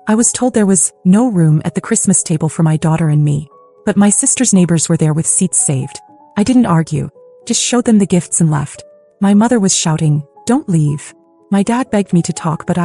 I was told there was no room at the Christmas table for my daughter and me, but my sister's neighbors were there with seats saved. I didn't argue, just showed them the gifts and left. My mother was shouting, "Don't leave." My dad begged me to talk, but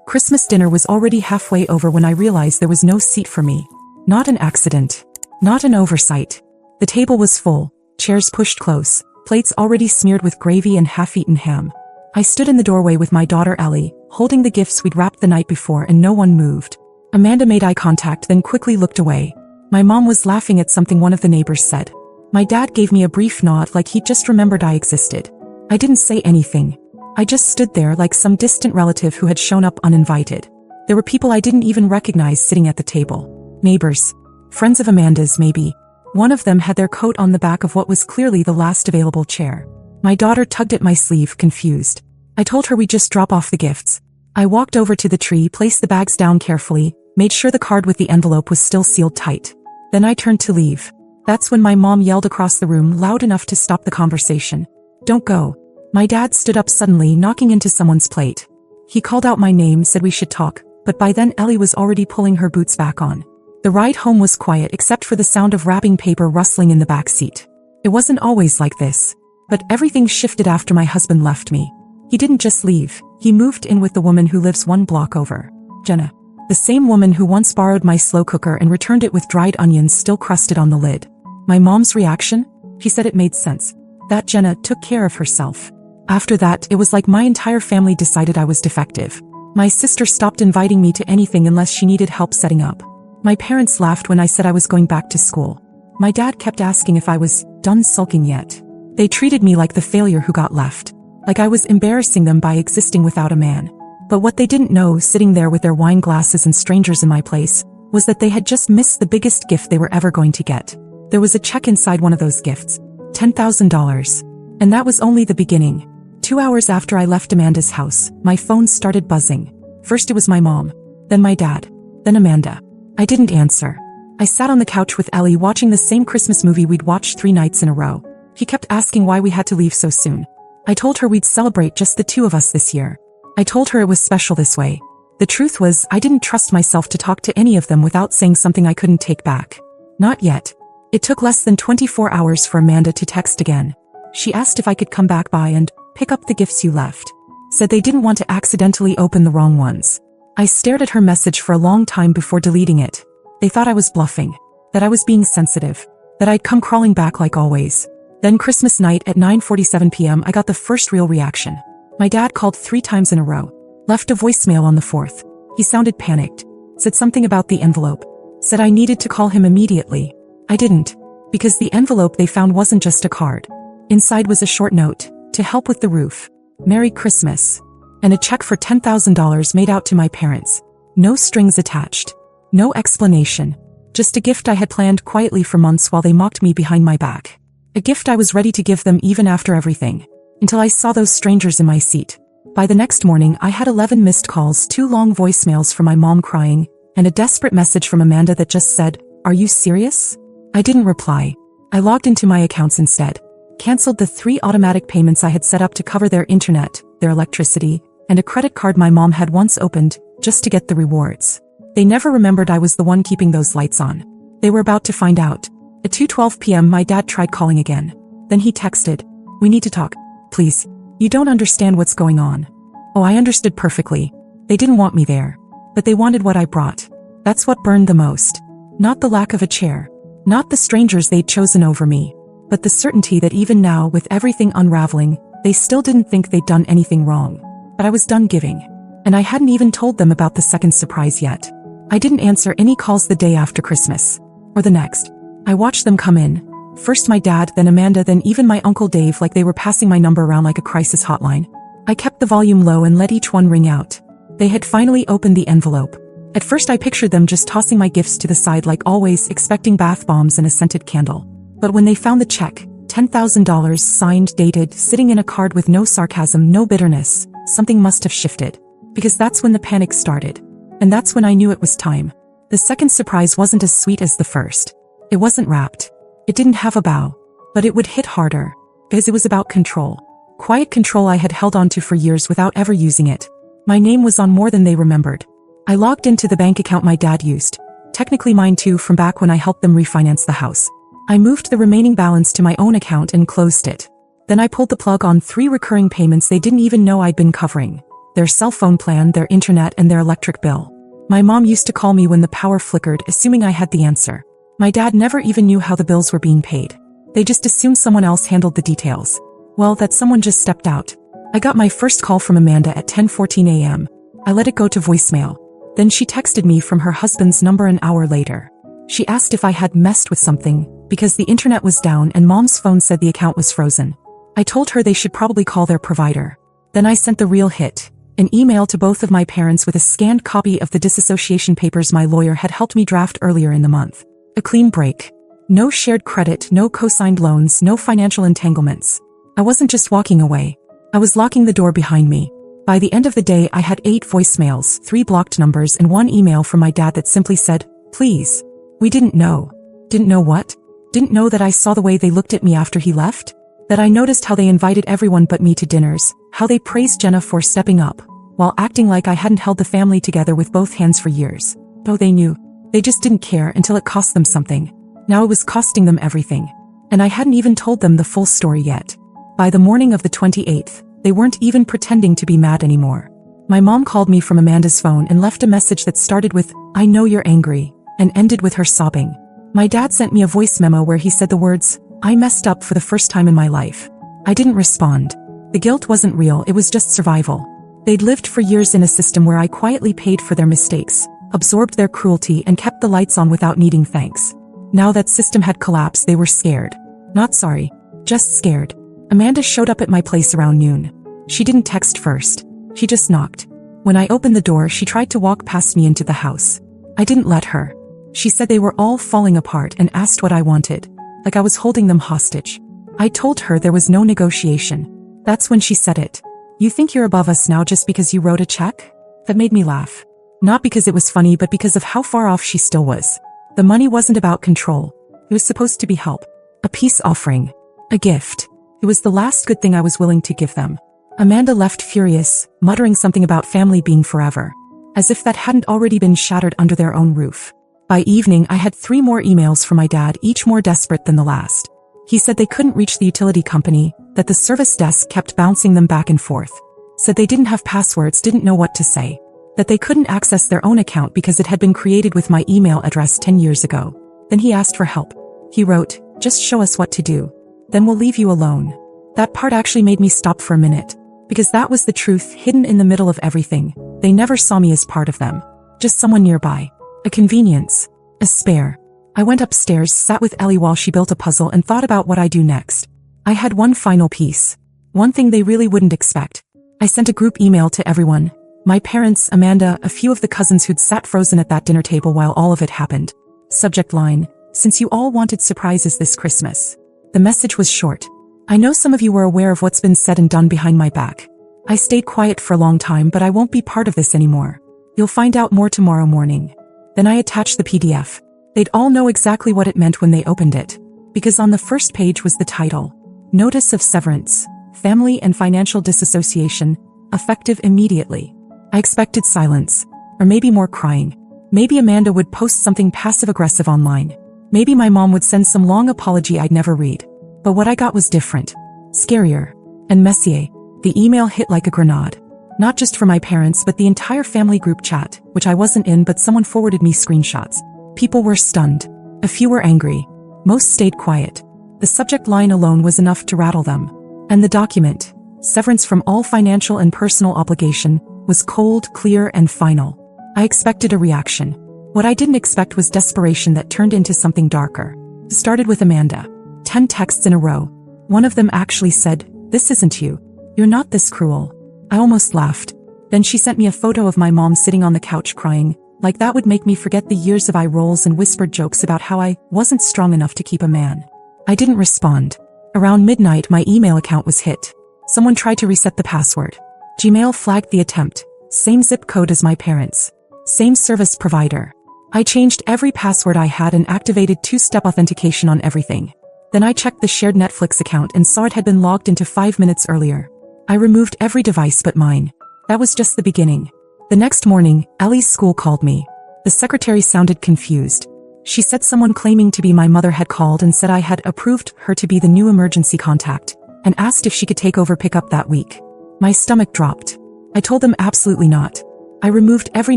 Christmas dinner was already halfway over when I realized there was no seat for me. Not an accident. Not an oversight. The table was full, chairs pushed close, plates already smeared with gravy and half-eaten ham. I stood in the doorway with my daughter Ellie, holding the gifts we'd wrapped the night before, and no one moved. Amanda made eye contact, then quickly looked away. My mom was laughing at something one of the neighbors said. My dad gave me a brief nod like he'd just remembered I existed. I didn't say anything. I just stood there like some distant relative who had shown up uninvited. There were people I didn't even recognize sitting at the table. Neighbors. Friends of Amanda's, maybe. One of them had their coat on the back of what was clearly the last available chair. My daughter tugged at my sleeve, confused. I told her we'd just drop off the gifts. I walked over to the tree, placed the bags down carefully, made sure the card with the envelope was still sealed tight. Then I turned to leave. That's when my mom yelled across the room loud enough to stop the conversation. "Don't go." My dad stood up suddenly, knocking into someone's plate. He called out my name, said we should talk, but by then Ellie was already pulling her boots back on. The ride home was quiet except for the sound of wrapping paper rustling in the back seat. It wasn't always like this. But everything shifted after my husband left me. He didn't just leave, he moved in with the woman who lives one block over. Jenna. The same woman who once borrowed my slow cooker and returned it with dried onions still crusted on the lid. My mom's reaction? She said it made sense. That Jenna took care of herself. After that, it was like my entire family decided I was defective. My sister stopped inviting me to anything unless she needed help setting up. My parents laughed when I said I was going back to school. My dad kept asking if I was done sulking yet. They treated me like the failure who got left. Like I was embarrassing them by existing without a man. But what they didn't know, sitting there with their wine glasses and strangers in my place, was that they had just missed the biggest gift they were ever going to get. There was a check inside one of those gifts. $10,000. And that was only the beginning. 2 hours after I left Amanda's house, my phone started buzzing. First it was my mom, then my dad, then Amanda. I didn't answer. I sat on the couch with Ellie watching the same Christmas movie we'd watched 3 nights in a row. He kept asking why we had to leave so soon. I told her we'd celebrate just the 2 of us this year. I told her it was special this way. The truth was, I didn't trust myself to talk to any of them without saying something I couldn't take back. Not yet. It took less than 24 hours for Amanda to text again. She asked if I could come back by and pick up the gifts you left. Said they didn't want to accidentally open the wrong ones. I stared at her message for a long time before deleting it. They thought I was bluffing. That I was being sensitive. That I'd come crawling back like always. Then Christmas night at 9:47 p.m. I got the first real reaction. My dad called 3 times in a row. Left a voicemail on the 4th. He sounded panicked. Said something about the envelope. Said I needed to call him immediately. I didn't. Because the envelope they found wasn't just a card. Inside was a short note. To help with the roof. Merry Christmas. And a check for $10,000 made out to my parents. No strings attached. No explanation. Just a gift I had planned quietly for months while they mocked me behind my back. A gift I was ready to give them even after everything. Until I saw those strangers in my seat. By the next morning, I had 11 missed calls, 2 long voicemails from my mom crying, and a desperate message from Amanda that just said, "Are you serious?" I didn't reply. I logged into my accounts instead. Cancelled the 3 automatic payments I had set up to cover their internet, their electricity, and a credit card my mom had once opened, just to get the rewards. They never remembered I was the one keeping those lights on. They were about to find out. At 2:12 p.m. my dad tried calling again. Then he texted, "We need to talk. Please. You don't understand what's going on." Oh, I understood perfectly. They didn't want me there. But they wanted what I brought. That's what burned the most. Not the lack of a chair. Not the strangers they'd chosen over me. But the certainty that even now, with everything unraveling, they still didn't think they'd done anything wrong. But I was done giving. And I hadn't even told them about the second surprise yet. I didn't answer any calls the day after Christmas. Or the next. I watched them come in. First my dad, then Amanda, then even my Uncle Dave, like they were passing my number around like a crisis hotline. I kept the volume low and let each one ring out. They had finally opened the envelope. At first I pictured them just tossing my gifts to the side like always, expecting bath bombs and a scented candle. But when they found the check, $10,000, signed, dated, sitting in a card with no sarcasm, no bitterness, something must have shifted. Because that's when the panic started. And that's when I knew it was time. The second surprise wasn't as sweet as the first. It wasn't wrapped. It didn't have a bow. But it would hit harder. Because it was about control. Quiet control I had held on to for years without ever using it. My name was on more than they remembered. I logged into the bank account my dad used. Technically mine too, from back when I helped them refinance the house. I moved the remaining balance to my own account and closed it. Then I pulled the plug on 3 recurring payments they didn't even know I'd been covering. Their cell phone plan, their internet, and their electric bill. My mom used to call me when the power flickered, assuming I had the answer. My dad never even knew how the bills were being paid. They just assumed someone else handled the details. Well, that someone just stepped out. I got my first call from Amanda at 10:14 a.m. I let it go to voicemail. Then she texted me from her husband's number an hour later. She asked if I had messed with something, because the internet was down and mom's phone said the account was frozen. I told her they should probably call their provider. Then I sent the real hit, an email to both of my parents with a scanned copy of the disassociation papers my lawyer had helped me draft earlier in the month. A clean break. No shared credit, no co-signed loans, no financial entanglements. I wasn't just walking away. I was locking the door behind me. By the end of the day, I had 8 voicemails, 3 blocked numbers, and 1 email from my dad that simply said, "Please." We didn't know. Didn't know what? Didn't know that I saw the way they looked at me after he left? That I noticed how they invited everyone but me to dinners, how they praised Jenna for stepping up, while acting like I hadn't held the family together with both hands for years. Oh, they knew. They just didn't care until it cost them something. Now it was costing them everything. And I hadn't even told them the full story yet. By the morning of the 28th, they weren't even pretending to be mad anymore. My mom called me from Amanda's phone and left a message that started with, "I know you're angry," and ended with her sobbing. My dad sent me a voice memo where he said the words, "I messed up for the first time in my life." I didn't respond. The guilt wasn't real, it was just survival. They'd lived for years in a system where I quietly paid for their mistakes, absorbed their cruelty, and kept the lights on without needing thanks. Now that system had collapsed, they were scared. Not sorry, just scared. Amanda showed up at my place around noon. She didn't text first. She just knocked. When I opened the door, she tried to walk past me into the house. I didn't let her. She said they were all falling apart and asked what I wanted, like I was holding them hostage. I told her there was no negotiation. That's when she said it. "You think you're above us now just because you wrote a check?" That made me laugh. Not because it was funny, but because of how far off she still was. The money wasn't about control. It was supposed to be help. A peace offering. A gift. It was the last good thing I was willing to give them. Amanda left furious, muttering something about family being forever. As if that hadn't already been shattered under their own roof. By evening, I had 3 more emails from my dad, each more desperate than the last. He said they couldn't reach the utility company, that the service desk kept bouncing them back and forth. Said they didn't have passwords, didn't know what to say. That they couldn't access their own account because it had been created with my email address 10 years ago. Then he asked for help. He wrote, "Just show us what to do. Then we'll leave you alone." That part actually made me stop for a minute. Because that was the truth hidden in the middle of everything. They never saw me as part of them. Just someone nearby. A convenience. A spare. I went upstairs, sat with Ellie while she built a puzzle and thought about what I do next. I had one final piece. One thing they really wouldn't expect. I sent a group email to everyone. My parents, Amanda, a few of the cousins who'd sat frozen at that dinner table while all of it happened. Subject line, "Since you all wanted surprises this Christmas." The message was short. "I know some of you were aware of what's been said and done behind my back. I stayed quiet for a long time, but I won't be part of this anymore. You'll find out more tomorrow morning." Then I attached the PDF. They'd all know exactly what it meant when they opened it. Because on the first page was the title. Notice of Severance. Family and Financial Disassociation. Effective immediately. I expected silence. Or maybe more crying. Maybe Amanda would post something passive-aggressive online. Maybe my mom would send some long apology I'd never read. But what I got was different. Scarier. And messier. The email hit like a grenade. Not just for my parents, but the entire family group chat, which I wasn't in, but someone forwarded me screenshots. People were stunned. A few were angry. Most stayed quiet. The subject line alone was enough to rattle them. And the document, severance from all financial and personal obligation, was cold, clear, and final. I expected a reaction. What I didn't expect was desperation that turned into something darker. It started with Amanda. 10 texts in a row. One of them actually said, "This isn't you. You're not this cruel." I almost laughed. Then she sent me a photo of my mom sitting on the couch crying, like that would make me forget the years of eye rolls and whispered jokes about how I wasn't strong enough to keep a man. I didn't respond. Around midnight, my email account was hit. Someone tried to reset the password. Gmail flagged the attempt. Same zip code as my parents. Same service provider. I changed every password I had and activated 2-step authentication on everything. Then I checked the shared Netflix account and saw it had been logged into 5 minutes earlier. I removed every device but mine. That was just the beginning. The next morning, Ellie's school called me. The secretary sounded confused. She said someone claiming to be my mother had called and said I had approved her to be the new emergency contact, and asked if she could take over pickup that week. My stomach dropped. I told them absolutely not. I removed every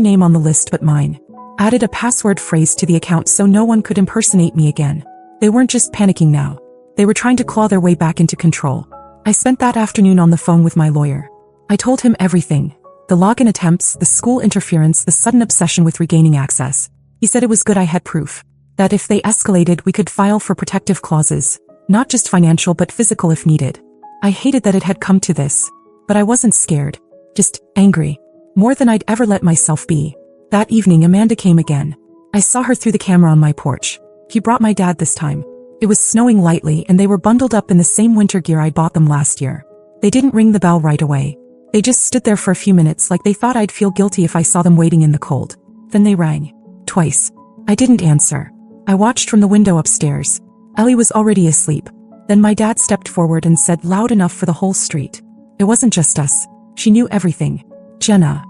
name on the list but mine. Added a password phrase to the account so no one could impersonate me again. They weren't just panicking now. They were trying to claw their way back into control. I spent that afternoon on the phone with my lawyer. I told him everything. The login attempts, the school interference, the sudden obsession with regaining access. He said it was good I had proof. That if they escalated we could file for protective clauses. Not just financial but physical if needed. I hated that it had come to this. But I wasn't scared. Just angry. More than I'd ever let myself be. That evening Amanda came again. I saw her through the camera on my porch. He brought my dad this time. It was snowing lightly and they were bundled up in the same winter gear I bought them last year. They didn't ring the bell right away. They just stood there for a few minutes like they thought I'd feel guilty if I saw them waiting in the cold. Then they rang. Twice. I didn't answer. I watched from the window upstairs. Ellie was already asleep. Then my dad stepped forward and said loud enough for the whole street. It wasn't just us. She knew everything. Jenna.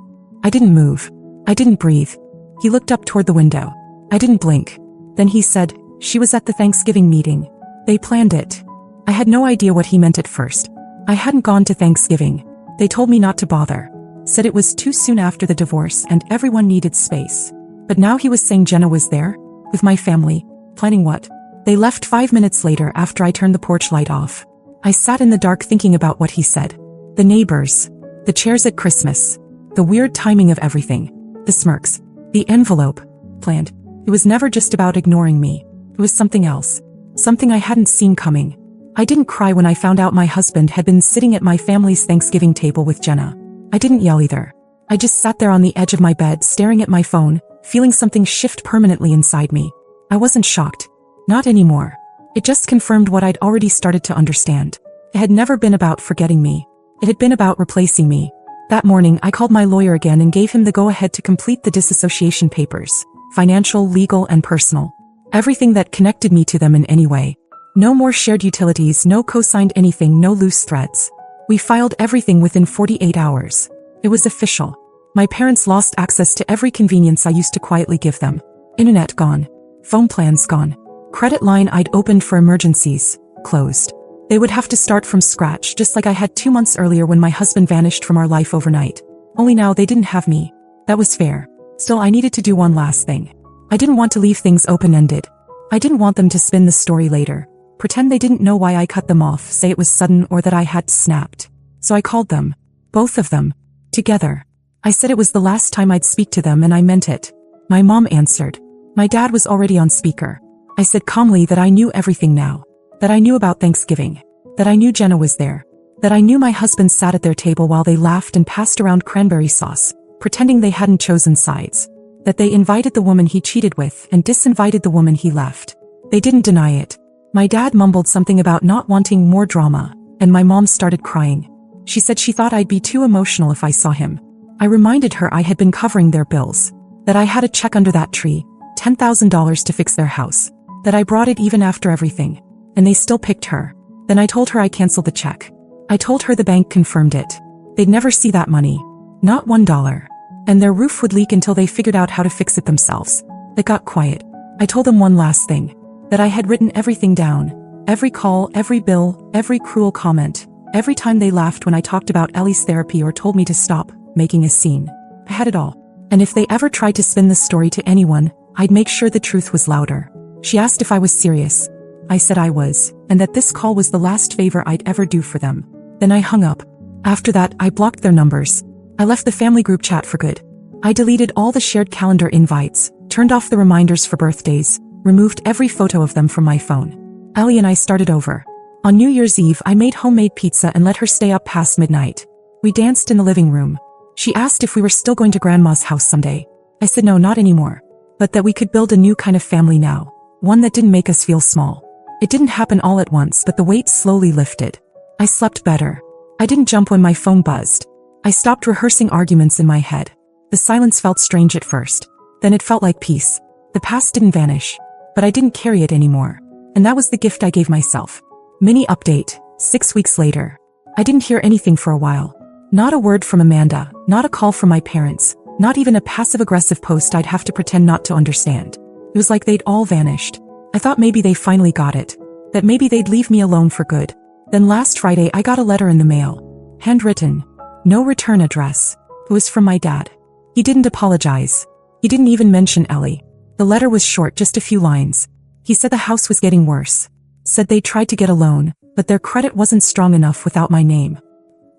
I didn't move. I didn't breathe. He looked up toward the window. I didn't blink. Then he said, she was at the Thanksgiving meeting. They planned it. I had no idea what he meant at first. I hadn't gone to Thanksgiving. They told me not to bother. Said it was too soon after the divorce and everyone needed space. But now he was saying Jenna was there? With my family. Planning what? They left 5 minutes later after I turned the porch light off. I sat in the dark thinking about what he said. The neighbors. The chairs at Christmas. The weird timing of everything. The smirks. The envelope. Planned. It was never just about ignoring me. It was something else. Something I hadn't seen coming. I didn't cry when I found out my husband had been sitting at my family's Thanksgiving table with Jenna. I didn't yell either. I just sat there on the edge of my bed staring at my phone, feeling something shift permanently inside me. I wasn't shocked. Not anymore. It just confirmed what I'd already started to understand. It had never been about forgetting me. It had been about replacing me. That morning, I called my lawyer again and gave him the go-ahead to complete the disassociation papers. Financial, legal, and personal. Everything that connected me to them in any way. No more shared utilities, no co-signed anything, no loose threads. We filed everything within 48 hours. It was official. My parents lost access to every convenience I used to quietly give them. Internet gone. Phone plans gone. Credit line I'd opened for emergencies, closed. They would have to start from scratch just like I had 2 months earlier when my husband vanished from our life overnight. Only now they didn't have me. That was fair. Still, I needed to do one last thing. I didn't want to leave things open-ended. I didn't want them to spin the story later. Pretend they didn't know why I cut them off, say it was sudden or that I had snapped. So I called them. Both of them. Together. I said it was the last time I'd speak to them and I meant it. My mom answered. My dad was already on speaker. I said calmly that I knew everything now. That I knew about Thanksgiving. That I knew Jenna was there. That I knew my husband sat at their table while they laughed and passed around cranberry sauce, pretending they hadn't chosen sides. That they invited the woman he cheated with and disinvited the woman he left. They didn't deny it. My dad mumbled something about not wanting more drama, and my mom started crying. She said she thought I'd be too emotional if I saw him. I reminded her I had been covering their bills. That I had a check under that tree, $10,000 to fix their house. That I brought it even after everything. And they still picked her. Then I told her I canceled the check. I told her the bank confirmed it. They'd never see that money. Not $1. And their roof would leak until they figured out how to fix it themselves. It got quiet. I told them one last thing. That I had written everything down. Every call, every bill, every cruel comment. Every time they laughed when I talked about Ellie's therapy or told me to stop making a scene. I had it all. And if they ever tried to spin the story to anyone, I'd make sure the truth was louder. She asked if I was serious. I said I was, and that this call was the last favor I'd ever do for them. Then I hung up. After that, I blocked their numbers. I left the family group chat for good. I deleted all the shared calendar invites, turned off the reminders for birthdays, removed every photo of them from my phone. Ellie and I started over. On New Year's Eve, I made homemade pizza and let her stay up past midnight. We danced in the living room. She asked if we were still going to Grandma's house someday. I said no, not anymore. But that we could build a new kind of family now. One that didn't make us feel small. It didn't happen all at once, but the weight slowly lifted. I slept better. I didn't jump when my phone buzzed. I stopped rehearsing arguments in my head. The silence felt strange at first. Then it felt like peace. The past didn't vanish. But I didn't carry it anymore. And that was the gift I gave myself. Mini update, 6 weeks later. I didn't hear anything for a while. Not a word from Amanda, not a call from my parents, Not even a passive-aggressive post I'd have to pretend not to understand. It was like they'd all vanished. I thought maybe they finally got it. That maybe they'd leave me alone for good. Then last Friday I got a letter in the mail. Handwritten. No return address. It was from my dad. He didn't apologize. He didn't even mention Ellie. The letter was short, just a few lines. He said the house was getting worse. Said they tried to get a loan, but their credit wasn't strong enough without my name.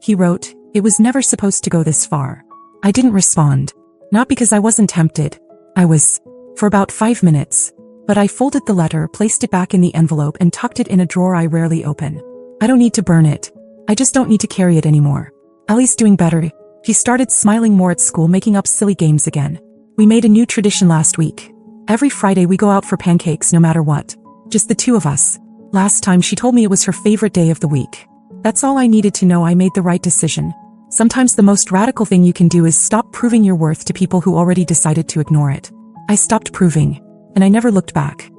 He wrote, "It was never supposed to go this far." I didn't respond. Not because I wasn't tempted. I was. For about 5 minutes. But I folded the letter, placed it back in the envelope, and tucked it in a drawer I rarely open. I don't need to burn it. I just don't need to carry it anymore. Ellie's doing better. She started smiling more at school, making up silly games again. We made a new tradition last week. Every Friday we go out for pancakes no matter what. Just the two of us. Last time she told me it was her favorite day of the week. That's all I needed to know. I made the right decision. Sometimes the most radical thing you can do is stop proving your worth to people who already decided to ignore it. I stopped proving, and I never looked back.